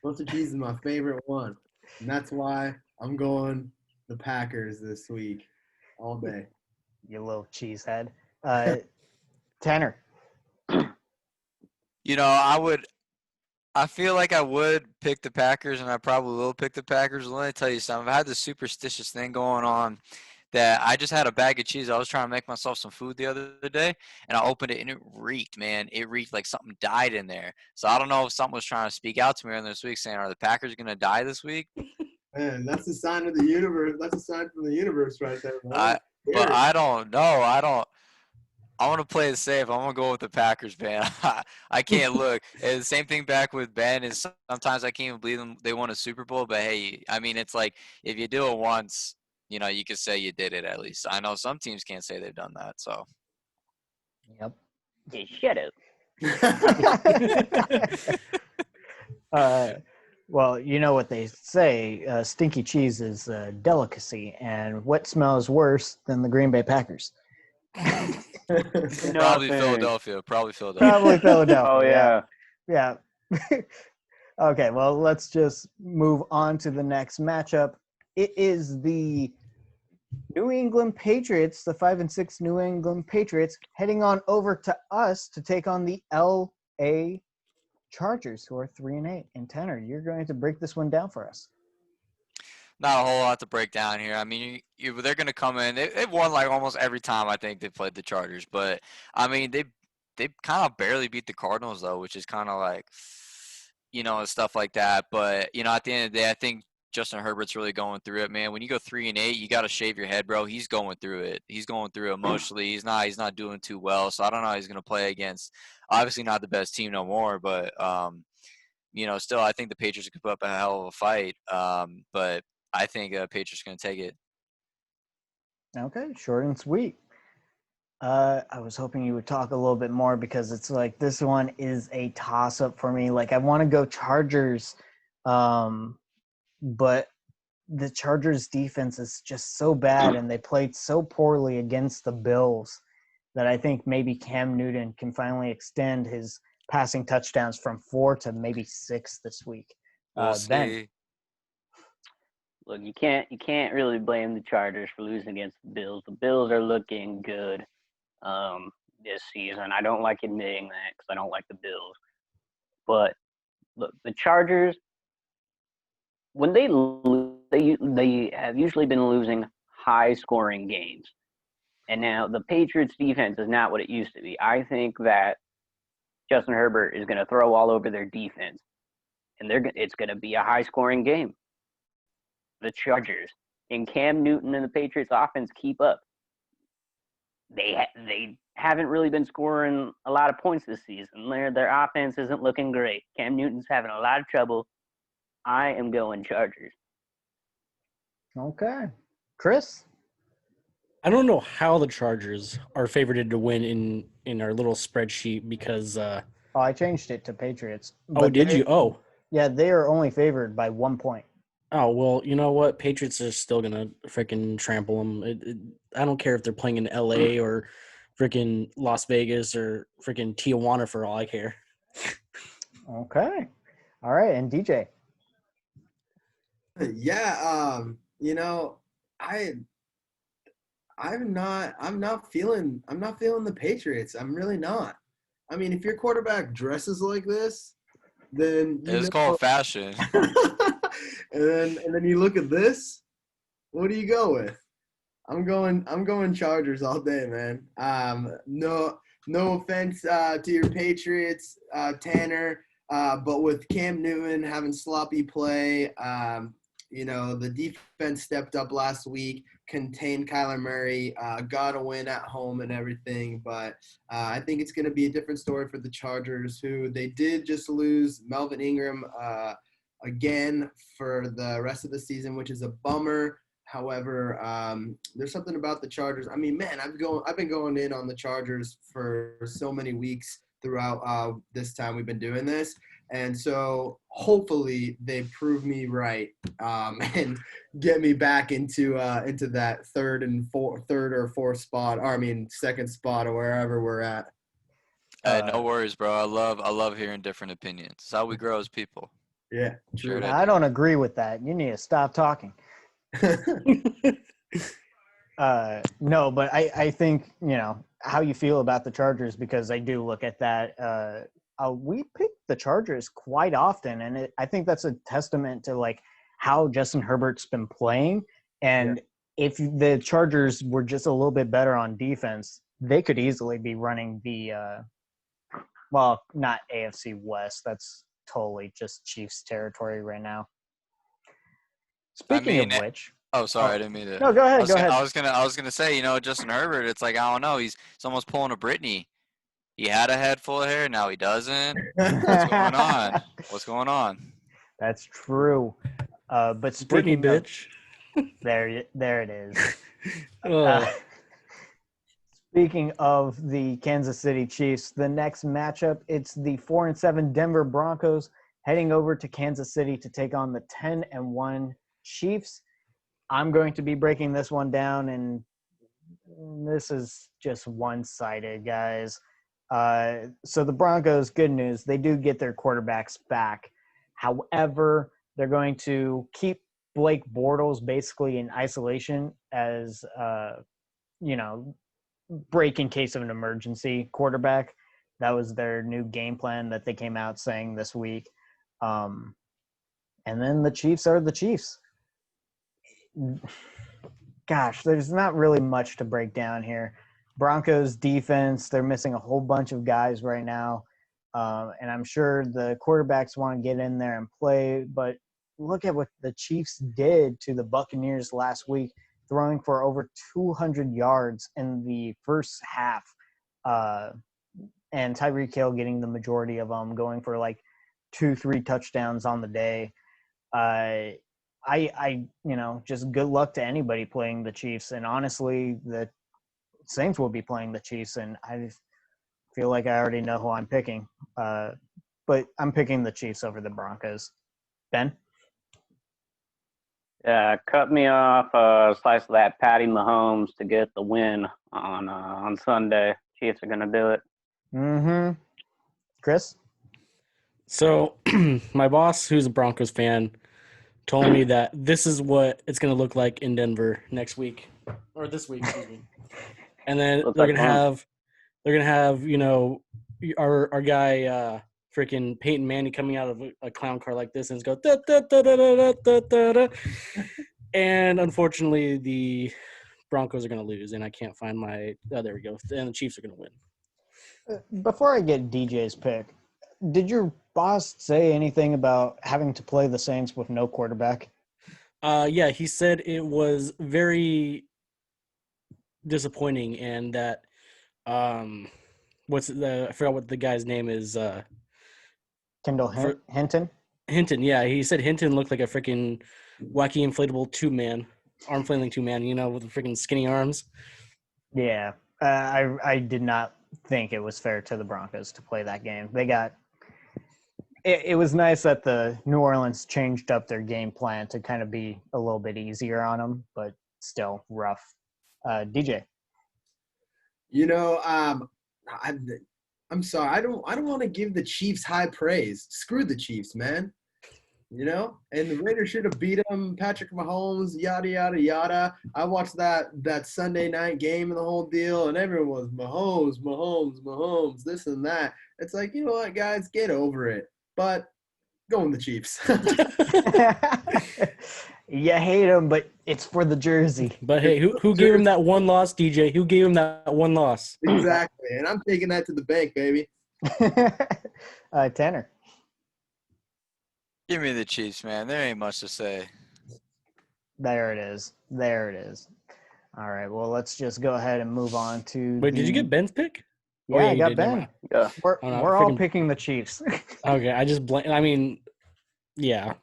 Munster cheese is my favorite one. And that's why I'm going the Packers this week all day. You little cheesehead. Tanner? I feel like I would pick the Packers, and I probably will pick the Packers. Let me tell you something. I had this superstitious thing going on that I just had a bag of cheese. I was trying to make myself some food the other day, and I opened it, and it reeked, man. It reeked like something died in there. So I don't know if something was trying to speak out to me earlier this week saying, are the Packers going to die this week? Man, that's a sign of the universe. That's a sign from the universe right there, man. But I don't know. I want to play it safe. I'm gonna go with the Packers, man. I can't look. And the same thing back with Ben is sometimes I can't even believe them. They won a Super Bowl, but hey, I mean, it's like if you do it once, you know, you could say you did it at least. I know some teams can't say they've done that. So Yep. Yeah, shut up. Well, you know what they say, stinky cheese is a delicacy, and what smells worse than the Green Bay Packers? probably Nothing. Philadelphia. Probably Philadelphia. Oh yeah. Yeah. Okay, well, let's just move on to the next matchup. It is the New England Patriots, the 5-6 New England Patriots, heading on over to us to take on the LA Chargers, who are 3-8. And Tanner, you're going to break this one down for us. Not a whole lot to break down here. I mean, they're going to come in. They've won like almost every time I think they played the Chargers, but I mean they kind of barely beat the Cardinals though, which is kind of like, you know, stuff like that. But you know, at the end of the day, I think Justin Herbert's really going through it, man. When you go 3-8, you got to shave your head, bro. He's going through it. He's going through it emotionally. He's not doing too well. So I don't know how he's going to play against. Obviously, not the best team no more, but you know, still I think the Patriots could put up a hell of a fight. But I think Patriots going to take it. Okay, short and sweet. I was hoping you would talk a little bit more because it's like this one is a toss-up for me. Like I want to go Chargers, but the Chargers defense is just so bad and they played so poorly against the Bills that I think maybe Cam Newton can finally extend his passing touchdowns from 4 to maybe 6 this week. We'll Ben. see. Look, you can't really blame the Chargers for losing against the Bills. The Bills are looking good this season. I don't like admitting that because I don't like the Bills. But look, the Chargers, when they lose, they have usually been losing high-scoring games. And now the Patriots' defense is not what it used to be. I think that Justin Herbert is going to throw all over their defense, and it's going to be a high-scoring game. The Chargers and Cam Newton and the Patriots offense keep up. They haven't really been scoring a lot of points this season. Their offense isn't looking great. Cam Newton's having a lot of trouble. I am going Chargers. Okay. Chris? I don't know how the Chargers are favored to win in our little spreadsheet because Oh, I changed it to Patriots. oh, did you? Oh. Yeah, they are only favored by 1 point. Oh, well, you know what? Patriots are still going to freaking trample them. I don't care if they're playing in LA or freaking Las Vegas or freaking Tijuana for all I care. Okay. All right, and DJ. Yeah, you know, I'm not feeling the Patriots. I'm really not. I mean, if your quarterback dresses like this, then It's called fashion. and then you look at this. What do you go with? I'm going Chargers all day, man. No offense to your Patriots, Tanner, but with Cam Newton having sloppy play, you know, the defense stepped up last week, contained Kyler Murray, got a win at home and everything. But I think it's going to be a different story for the Chargers, who they did just lose Melvin Ingram again for the rest of the season, which is a bummer. However, there's something about the Chargers. I mean, man, I've been going in on the Chargers for so many weeks throughout this time we've been doing this. And so hopefully they prove me right and get me back into that third or fourth spot, or I mean second spot, or wherever we're at. No worries, bro. I love hearing different opinions. It's how we grow as people. Yeah, Sure true. I don't agree with that. You need to stop talking. No, but I think, you know, how you feel about the Chargers, because I do look at that. We pick the Chargers quite often, and I think that's a testament to like how Justin Herbert's been playing. And if the Chargers were just a little bit better on defense, they could easily be running the well, not AFC West. That's totally just Chiefs territory right now. Speaking mean, of which, oh, sorry, I didn't mean to. no, go ahead. Go I ahead. was gonna say, Justin Herbert. It's like, I don't know. He's almost pulling a Britney. He had a head full of hair, now he doesn't. What's going on? What's going on? That's true. But Brittany, speaking of, bitch. there it is. Oh, Speaking of the Kansas City Chiefs, the next matchup, it's the 4-7 Denver Broncos heading over to Kansas City to take on the 10-1 Chiefs. I'm going to be breaking this one down, and this is just one-sided, guys. So the Broncos, good news, they do get their quarterbacks back. However, they're going to keep Blake Bortles basically in isolation as, break in case of an emergency quarterback. That was their new game plan that they came out saying this week. And then the Chiefs are the Chiefs. Gosh, there's not really much to break down here. Broncos defense, they're missing a whole bunch of guys right now. And I'm sure the quarterbacks want to get in there and play, but look at what the Chiefs did to the Buccaneers last week, throwing for over 200 yards in the first half. And Tyreek Hill getting the majority of them, going for like 2-3 touchdowns on the day. Just good luck to anybody playing the Chiefs. And honestly, the Saints will be playing the Chiefs, and I feel like I already know who I'm picking. But I'm picking the Chiefs over the Broncos. Ben? Yeah, cut me off slice of that Patty Mahomes to get the win on Sunday. Chiefs are going to do it. Mm-hmm. Chris? so my boss, who's a Broncos fan, told me that this is what it's going to look like in Denver next week, or this week, excuse me. And then Looks they're like gonna fun. have our guy freaking Peyton Manning coming out of a clown car like this and it's go da, da, da, da, da, da, da, da. And unfortunately the Broncos are gonna lose, and I can't find my there we go. And the Chiefs are gonna win. Before I get DJ's pick, did your boss say anything about having to play the Saints with no quarterback? Yeah, he said it was very disappointing, and that I forgot what the guy's name is. Kendall Hinton? Hinton, yeah, he said Hinton looked like a freaking wacky inflatable arm flailing two man, with the freaking skinny arms. Yeah. I did not think it was fair to the Broncos to play that game. It was nice that the New Orleans changed up their game plan to kind of be a little bit easier on them, but still rough. DJ. I'm sorry. I don't want to give the Chiefs high praise. Screw the Chiefs, man. And the Raiders should have beat them. Patrick Mahomes, yada yada yada. I watched that Sunday night game and the whole deal, and everyone was Mahomes, this and that. It's like, you know what, guys, get over it. But go in the Chiefs. You hate him, but it's for the jersey. But hey, who gave him that one loss, DJ? Who gave him that one loss? Exactly, and I'm taking that to the bank, baby. Tanner. Give me the Chiefs, man. There ain't much to say. There it is. All right, well, let's just go ahead and move on to Wait, did you get Ben's pick? Yeah, Oh, yeah, I you got did. Never Ben. mind. Yeah. We're all picking the Chiefs. Okay, I just yeah.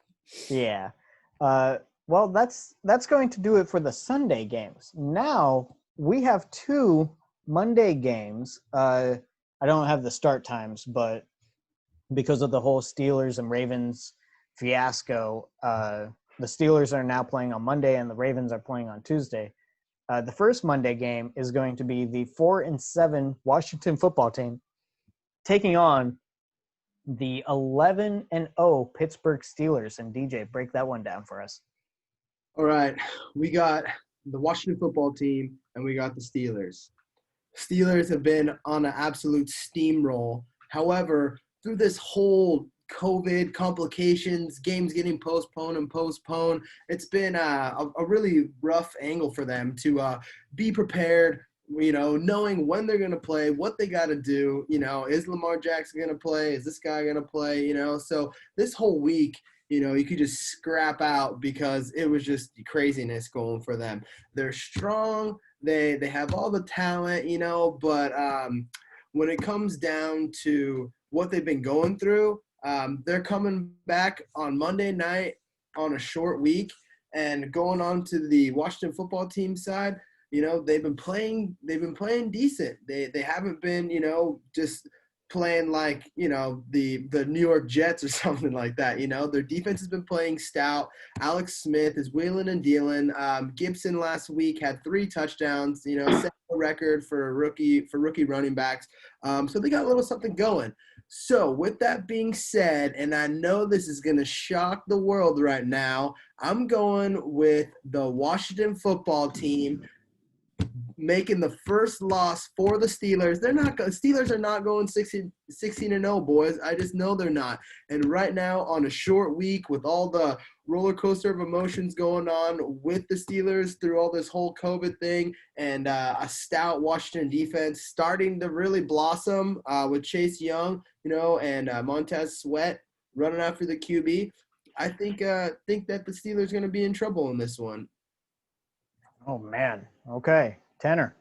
Yeah. Well, that's going to do it for the Sunday games. Now we have 2 Monday games. I don't have the start times, but because of the whole Steelers and Ravens fiasco, the Steelers are now playing on Monday and the Ravens are playing on Tuesday. The first Monday game is going to be the 4-7 Washington football team taking on the 11-0 Pittsburgh Steelers. And DJ, break that one down for us. All right, we got the Washington football team and we got the Steelers. Steelers have been on an absolute steamroll. However, through this whole COVID complications, games getting postponed, it's been a really rough angle for them to be prepared, knowing when they're going to play, what they got to do. Is Lamar Jackson going to play? Is this guy going to play? So this whole week you could just scrap out because it was just craziness going for them. They're strong. They have all the talent, but when it comes down to what they've been going through, they're coming back on Monday night on a short week and going on to the Washington football team side. They've been playing decent. They haven't been, just playing like, the New York Jets or something like that. Their defense has been playing stout. Alex Smith is wheeling and dealing. Gibson last week had 3 touchdowns, set the record for rookie running backs. So they got a little something going. So with that being said, and I know this is going to shock the world right now, I'm going with the Washington football team making the first loss for the Steelers. Steelers are not going 16-0, boys. I just know they're not. And right now, on a short week with all the roller coaster of emotions going on with the Steelers through all this whole COVID thing, and a stout Washington defense starting to really blossom with Chase Young, and Montez Sweat running after the QB. I think that the Steelers are going to be in trouble in this one. Oh man. Okay. Tanner.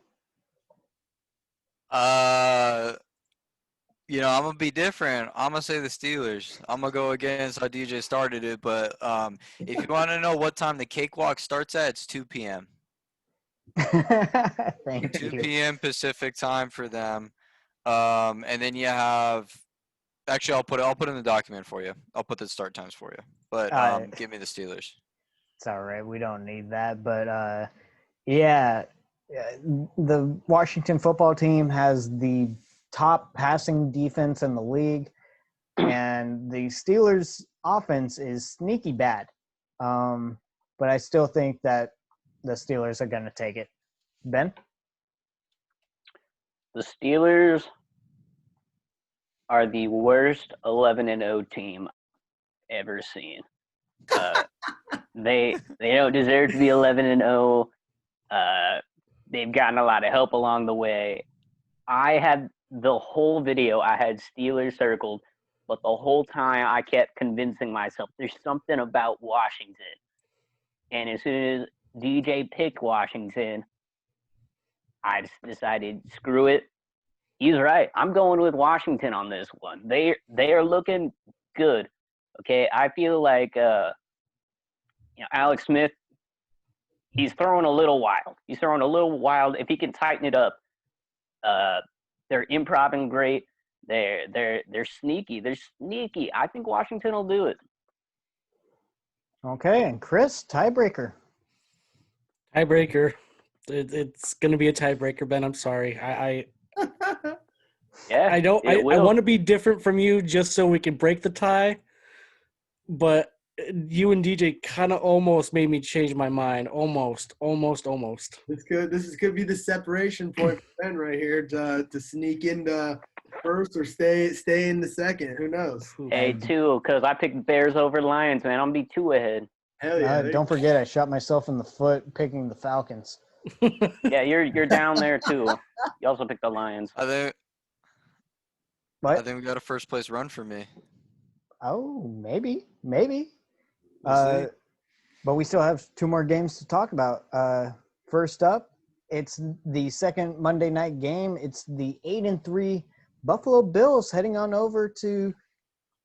I'm gonna be different. I'm gonna say the Steelers. I'm gonna go against how DJ started it, but if you want to know what time the cakewalk starts at, it's 2 p.m. Thank 2 you. p.m. Pacific time for them. And then you have. Actually, I'll put in the document for you. I'll put the start times for you. But give me the Steelers. It's all right. We don't need that, but yeah. The Washington football team has the top passing defense in the league, and the Steelers' offense is sneaky bad. But I still think that the Steelers are going to take it. Ben? The Steelers are the worst 11-0 team ever seen. They don't deserve to be 11-0. They've gotten a lot of help along the way. I had the whole video, I had Steelers circled, but the whole time I kept convincing myself there's something about Washington. And as soon as DJ picked Washington, I just decided, screw it. He's right. I'm going with Washington on this one. They are looking good. Okay, I feel like Alex Smith, he's throwing a little wild. If he can tighten it up, they're improvising great. They're sneaky. I think Washington will do it. Okay, and Chris, tiebreaker. It's going to be a tiebreaker, Ben. I'm sorry. Yeah, I want to be different from you just so we can break the tie, but you and DJ kind of almost made me change my mind. Almost. It's good. This could be the separation point for Ben right here to sneak into first or stay in the second. Who knows? Hey, 2, because I picked Bears over Lions, man. I'm going to be 2 ahead. Hell yeah. Don't forget, I shot myself in the foot picking the Falcons. Yeah, you're down there, too. You also picked the Lions. I What? think we got a first place run for me. Oh, maybe. We'll see. But we still have 2 more games to talk about. First up, it's the second Monday night game. It's the 8-3 Buffalo Bills heading on over to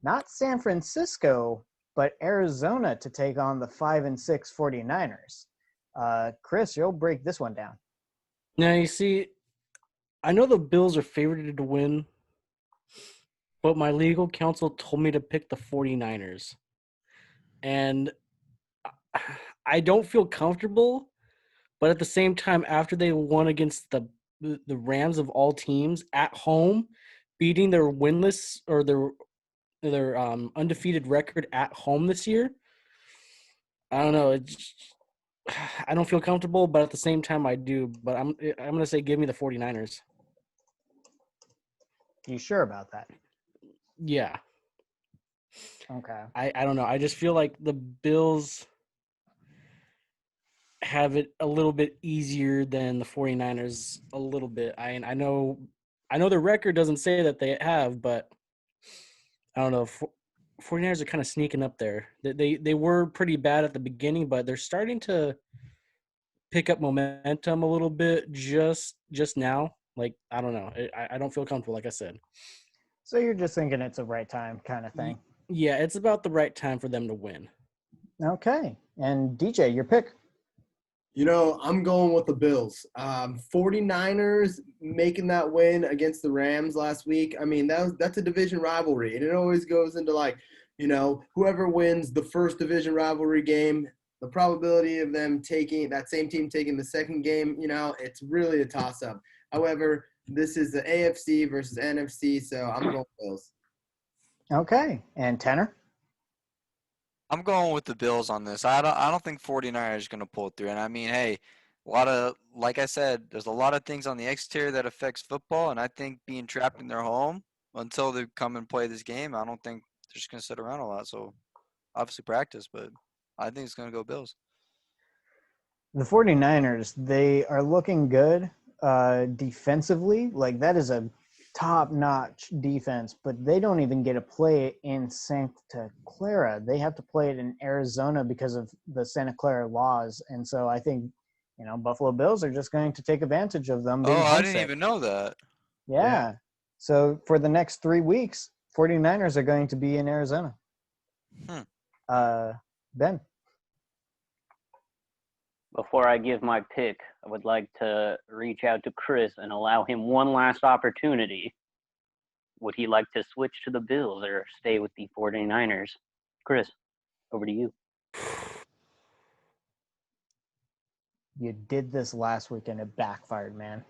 not San Francisco, but Arizona to take on the 5-6 49ers. Chris, you'll break this one down. Now, you see, I know the Bills are favored to win, but my legal counsel told me to pick the 49ers. And I don't feel comfortable, but at the same time, after they won against the Rams of all teams at home, beating their winless or their undefeated record at home this year, I don't know. I don't feel comfortable, but at the same time, I do. But I'm going to say give me the 49ers. You sure about that? Yeah. Okay. I don't know. I just feel like the Bills have it a little bit easier than the 49ers a little bit. I know their record doesn't say that they have, but I don't know. 49ers are kind of sneaking up there. They were pretty bad at the beginning, but they're starting to pick up momentum a little bit just now. Like, I don't know. I don't feel comfortable, like I said. So you're just thinking it's a right time kind of thing. Yeah, it's about the right time for them to win. Okay. And DJ, your pick. I'm going with the Bills. 49ers making that win against the Rams last week. I mean, that's a division rivalry, and it always goes into whoever wins the first division rivalry game, the probability of them taking that same team taking the second game, it's really a toss-up. However, this is the AFC versus NFC, so I'm going Bills. Okay. And Tanner? I'm going with the Bills on this. I don't think 49ers are going to pull through. And I mean, hey, like I said, there's a lot of things on the exterior that affects football, and I think being trapped in their home until they come and play this game, I don't think they're just going to sit around a lot. So obviously practice, but I think it's going to go Bills. The 49ers, they are looking good defensively. Like, that is a top-notch defense, but they don't even get to play it in Santa Clara. They have to play it in Arizona because of the Santa Clara laws. And so I think, Buffalo Bills are just going to take advantage of them being I didn't homesick. even know that. Yeah. So for the next 3 weeks, 49ers are going to be in Arizona. Ben? Before I give my pick, I would like to reach out to Chris and allow him one last opportunity. Would he like to switch to the Bills or stay with the 49ers? Chris, over to you. You did this last week and it backfired, man.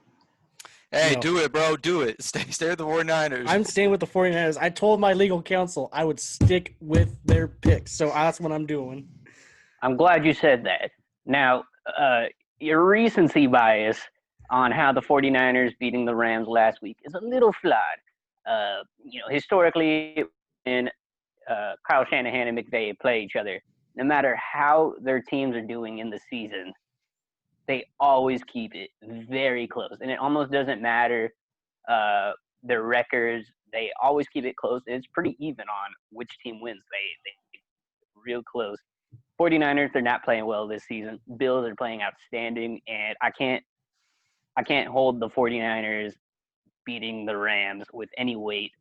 Hey, No. do it, bro. Do it. Stay with the 49ers. I'm staying with the 49ers. I told my legal counsel I would stick with their picks, so that's what I'm doing. I'm glad you said that. Now, your recency bias on how the 49ers beating the Rams last week is a little flawed. Historically, when Kyle Shanahan and McVay play each other, no matter how their teams are doing in the season, they always keep it very close. And it almost doesn't matter their records. They always keep it close. It's pretty even on which team wins. They real close. 49ers, they're not playing well this season. Bills are playing outstanding, and I can't hold the 49ers beating the Rams with any weight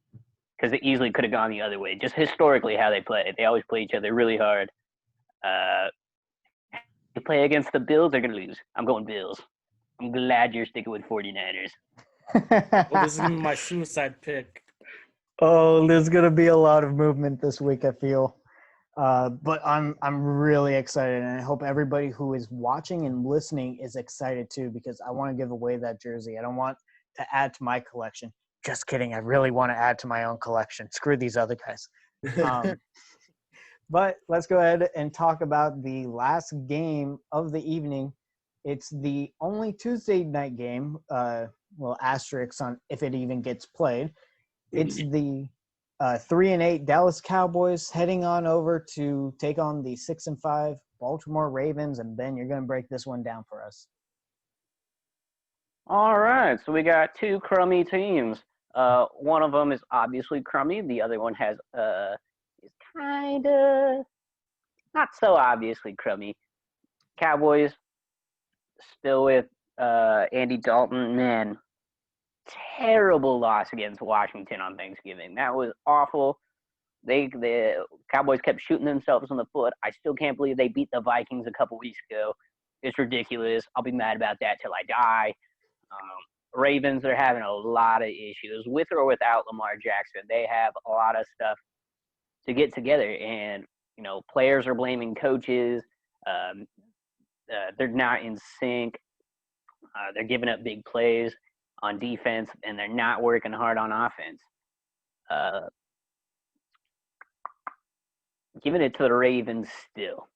because it easily could have gone the other way. Just historically how they play. They always play each other really hard. To play against the Bills, they're going to lose. I'm going Bills. I'm glad you're sticking with 49ers. Well, this is going to be my suicide pick. Oh, there's going to be a lot of movement this week, I feel. But I'm really excited, and I hope everybody who is watching and listening is excited too, because I want to give away that jersey. I don't want to add to my collection. Just kidding. I really want to add to my own collection. Screw these other guys. But let's go ahead and talk about the last game of the evening. It's the only Tuesday night game, asterisks on if it even gets played. It's the 3-8 Dallas Cowboys heading on over to take on the 6-5 Baltimore Ravens. And Ben, you're going to break this one down for us. All right, so we got two crummy teams. One of them is obviously crummy. The other one is kind of not so obviously crummy. Cowboys still with Andy Dalton. Man, terrible loss against Washington on Thanksgiving. That was awful. The Cowboys kept shooting themselves in the foot. I still can't believe they beat the Vikings a couple weeks ago. It's ridiculous. I'll be mad about that till I die. Ravens are having a lot of issues with or without Lamar Jackson. They have a lot of stuff to get together, and players are blaming coaches. They're not in sync. They're giving up big plays on defense, and they're not working hard on offense. Giving it to the Ravens still,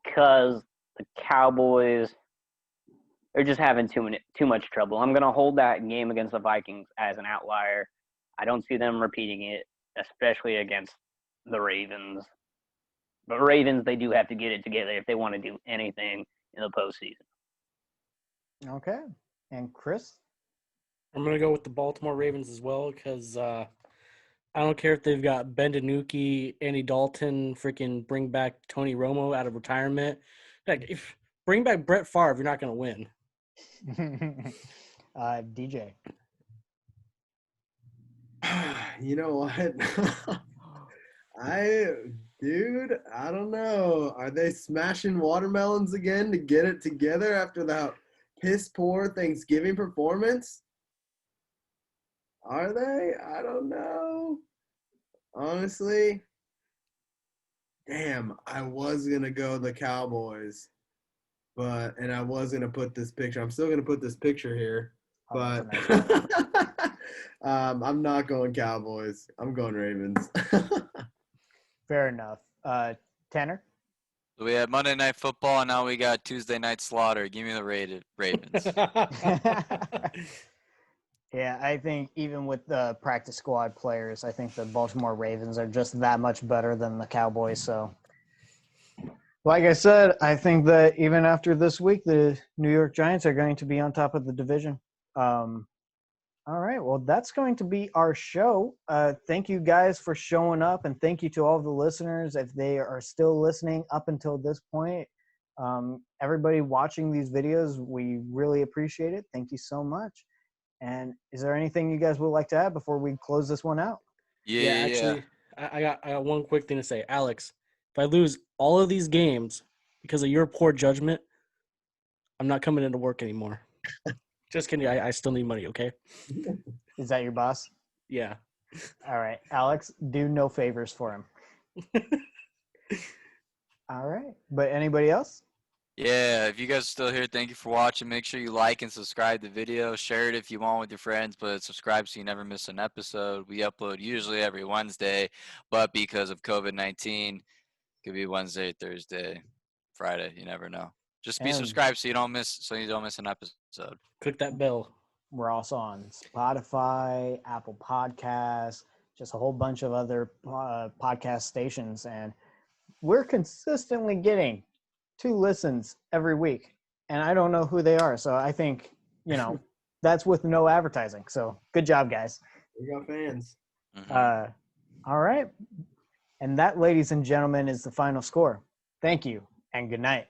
because the Cowboys are just having too much trouble. I'm going to hold that game against the Vikings as an outlier. I don't see them repeating it, especially against the Ravens. But Ravens, they do have to get it together if they want to do anything in the postseason. Okay. And Chris? I'm going to go with the Baltimore Ravens as well because I don't care if they've got Ben DiNucci, Andy Dalton, freaking bring back Tony Romo out of retirement. If bring back Brett Favre, you're not going to win. DJ. You know what? I don't know. Are they smashing watermelons again to get it together after that piss poor Thanksgiving performance? Are they? I don't know. Honestly, damn, I was gonna go the Cowboys, and I was gonna put this picture. I'm still gonna put this picture here, but I'm not going Cowboys. I'm going Ravens. Fair enough. Tanner? So we had Monday Night Football, and now we got Tuesday Night Slaughter. Give me the Ravens. Yeah, I think even with the practice squad players, I think the Baltimore Ravens are just that much better than the Cowboys. So, like I said, I think that even after this week, the New York Giants are going to be on top of the division. All right, well, that's going to be our show. Thank you guys for showing up, and thank you to all the listeners if they are still listening up until this point. Everybody watching these videos, we really appreciate it. Thank you so much. And is there anything you guys would like to add before we close this one out? Yeah. Actually, I got one quick thing to say. Alex, if I lose all of these games because of your poor judgment, I'm not coming into work anymore. Just kidding. I still need money, okay? Is that your boss? Yeah. All right. Alex, do no favors for him. All right. But anybody else? Yeah, if you guys are still here, thank you for watching. Make sure you like and subscribe the video. Share it if you want with your friends, but subscribe so you never miss an episode. We upload usually every Wednesday, but because of COVID-19, it could be Wednesday, Thursday, Friday. You never know. Just be And subscribed so you don't miss an episode. Click that bell. we're also on Spotify, Apple Podcasts, just a whole bunch of other podcast stations. And we're consistently getting 2 listens every week. And I don't know who they are. So I think, that's with no advertising. So good job, guys. We got fans. Mhm. All right. And that, ladies and gentlemen, is the final score. Thank you and good night.